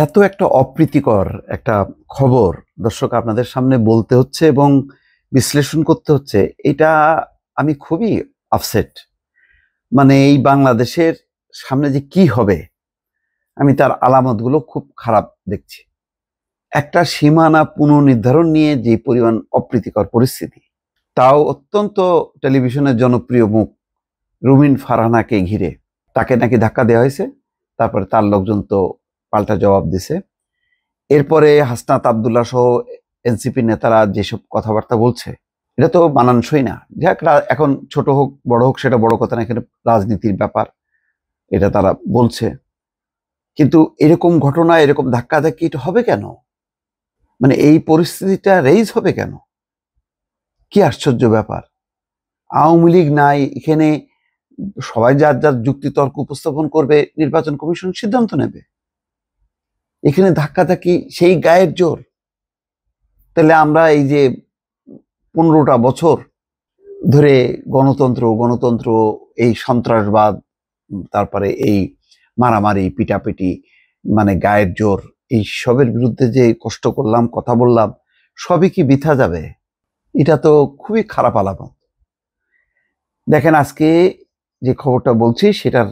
এত একটা অপ্রীতিকর একটা খবর দর্শক আপনাদের সামনে বলতে হচ্ছে এবং বিশ্লেষণ করতে হচ্ছে। এটা আমি খুবই আপসেট। মানে এই বাংলাদেশের সামনে যে কি হবে আমি তার আলামতগুলো খুব খারাপ দেখছি। একটা সীমানা পুনর্নির্ধারণ নিয়ে যে পরিমাণ অপ্রীতিকর পরিস্থিতি, তাও অত্যন্ত টেলিভিশনের জনপ্রিয় মুখ রুমিন ফারহানাকে ঘিরে তাকে নাকি ধাক্কা দেওয়া হয়েছে। তারপরে তার লোকজন তো পাল্টা জবাব দিছে। এরপরে হাসনাত আবদুল্লাহ সহ এনসিপি নেতারা যেসব কথাবার্তা বলছে, এটা তো মানানসই না। যাক, এখন ছোট হোক বড় হোক সেটা বড় কথা না, এখানে রাজনীতির ব্যাপার, এটা তারা বলছে। কিন্তু এরকম ঘটনা, এরকম ধাক্কাধাক্কি এটা হবে কেন? মানে এই পরিস্থিতিটা রেইজ হবে কেন? কি আশ্চর্য ব্যাপার। আওয়ামী লীগ নাই এখানে, সবাই যার যার যুক্তিতর্ক উপস্থাপন করবে, নির্বাচন কমিশন সিদ্ধান্ত নেবে। এখানে ধাক্কাধাক্কি সেই গায়ের জোর। তাহলে আমরা এই যে 15টা বছর ধরে গণতন্ত্র গণতন্ত্র এই সন্ত্রাসবাদ, তারপরে এই মারামারি পিটাপিটি, মানে গায়ের জোর, এই সবের বিরুদ্ধে যে কষ্ট করলাম, কথা বললাম, সবই কি বৃথা যাবে? এটা তো খুবই খারাপ আলামত। দেখেন, আজকে যে খবরটা বলছি সেটার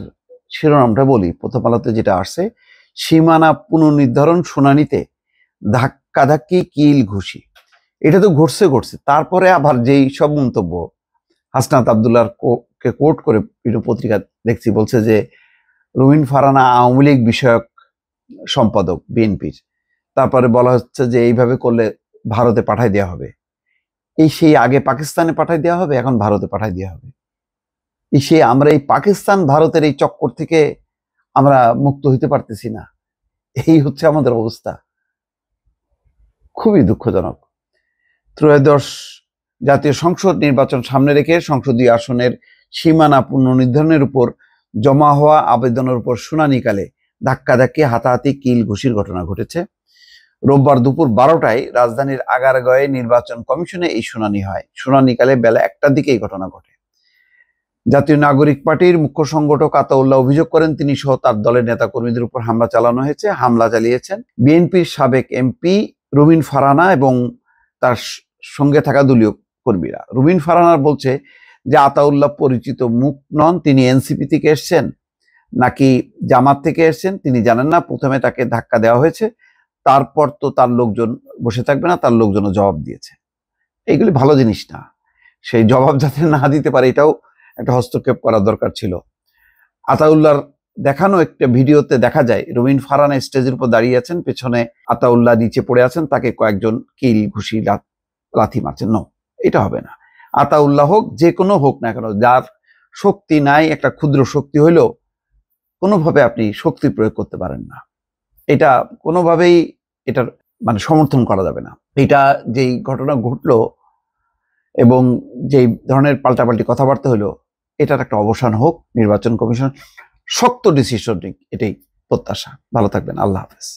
শিরোনামটা বলি। প্রথম আলোতে যেটা আসছে, সীমানা পুনর্নির্ধারণ শুনানিতে ধাক্কাধাক্কি কিল ঘুষি। এটা তো ঘটছে। তারপরে আবার যেই সব মন্তব্য হাসনাত আবদুল্লাহর কে কোট করে পত্রিকা দেখছি, বলছে যে রুমিন ফারহানা আওয়ামী লীগ বিষয়ক সম্পাদক বিএনপির। তারপরে বলা হচ্ছে যে এইভাবে করলে ভারতে পাঠাই দেওয়া হবে। এই সেই আগে পাকিস্তানে পাঠাই দেওয়া হবে, এখন ভারতে পাঠাই দেওয়া হবে। এই সেই আমরা এই পাকিস্তান ভারতের এই চক্কর থেকে আমরা মুক্ত হইতে পারতেছি না। এই হচ্ছে আমাদের অবস্থা। খুবই দুঃখজনক। ত্রয়োদশ জাতীয় সংসদ নির্বাচন সামনে রেখে সংসদীয় আসনের সীমানা পুনর্নির্ধারণের উপর জমা হওয়া আবেদনের উপর শুনানিকালে ধাক্কাধাক্কি, হাতাহাতি, কিল ঘুষির ঘটনা ঘটেছে। রোববার দুপুর 12টায় রাজধানীর আগারগাঁওয়ে নির্বাচন কমিশনে এই শুনানি হয়। শুনানিকালে বেলা 1টার দিকে এই ঘটনা ঘটে। জাতীয় নাগরিক পার্টির মুখ্য সংগঠক আতাউল্লাহ অভিযোগ করেন, তিনি সহ তার দলের নেতাকর্মীদের উপর হামলা চালানো হয়েছে। হামলা চালিয়েছেন বিএনপির সাবেক এমপি রুমিন ফারহানা এবং তার সঙ্গে থাকা দলীয় কর্মীরা। রুমিন ফারহানা বলছে যে আতাউল্লাহ পরিচিত মুখ নন, তিনি এনসিপি থেকে এসছেন নাকি জামাত থেকে এসছেন তিনি জানেন না। প্রথমে তাকে ধাক্কা দেওয়া হয়েছে, তারপর তো তার লোকজন বসে থাকবে না, তার লোকজনও জবাব দিয়েছে। এইগুলি ভালো জিনিস না। সেই জবাব যাতে না দিতে পারে এটাও একটা হস্তক্ষেপ করা দরকার ছিল। আতাউল্লাহর দেখানো একটা ভিডিওতে দেখা যায় রুমিন ফারহানা স্টেজের উপর দাঁড়িয়ে আছেন, পেছনে আতাউল্লাহ নিচে পড়ে আছেন, তাকে কয়েকজন কিল ঘুষি লাথি মারছেন। নো, এটা হবে না। আতাউল্লাহ হোক, যে কোনো হোক না কেন, যার শক্তি নাই, একটা ক্ষুদ্র শক্তি হইলেও কোনোভাবে আপনি শক্তি প্রয়োগ করতে পারেন না। এটা কোনোভাবেই এটার মানে সমর্থন করা যাবে না। এটা যেই ঘটনা ঘটলো এবং যেই ধরনের পাল্টাপাল্টি কথাবার্তা হলো, এটার একটা অবসান হোক, নির্বাচন কমিশন শক্ত ডিসিশন নিক, এটাই প্রত্যাশা। ভালো থাকবেন, আল্লাহ হাফেজ।